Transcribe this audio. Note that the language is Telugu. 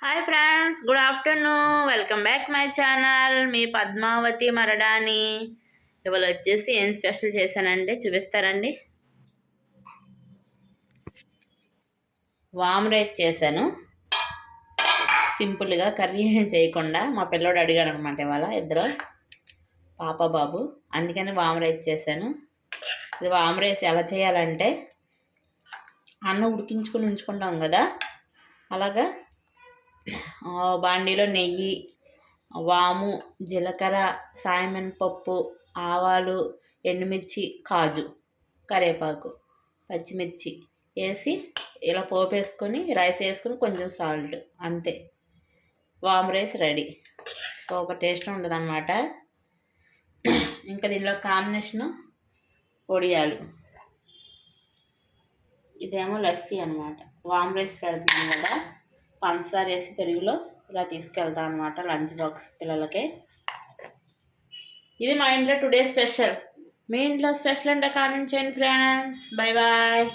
Hi friends, good afternoon. Welcome back my channel. మీ పద్మావతి మరడాని. ఇవాళ వచ్చేసి ఏం స్పెషల్ చేశానంటే చూపిస్తారండి. వామ్ రైస్ చేశాను. సింపుల్గా కర్రీ ఏం చేయకుండా మా పిల్లోడు అడిగాడు అనమాట ఇవాళ, ఇద్దరు పాప బాబు, అందుకని వామ్ రైస్ చేశాను. ఇది వామ్ రైస్ ఎలా చేయాలంటే, అన్నం ఉడికించుకొని ఉంచుకుంటాం కదా, అలాగా బాండీలో నెయ్యి, వాము, జీలకర్ర, సాయమన్ పప్పు, ఆవాలు, ఎండుమిర్చి, కాజు, కరివేపాకు, పచ్చిమిర్చి వేసి ఇలా పోపు వేసుకొని రైస్ వేసుకొని కొంచెం సాల్ట్, అంతే. వామ్ రైస్ రెడీ. సూపర్ టేస్ట్ ఉంటుంది అన్నమాట. ఇంకా దీనిలో కాంబినేషను వడియాలు, ఇదేమో లస్సీ అనమాట. వామ్ రైస్ పెడుతున్నాం కదా, పంచదార వేసి పెరుగులో ఇలా తీసుకెళ్తాం అనమాట లంచ్ బాక్స్ పిల్లలకి. ఇది మా ఇంట్లో టుడే స్పెషల్. మీ ఇంట్లో స్పెషల్ అంటే కామెంట్ చేయండి ఫ్రెండ్స్. Bye bye.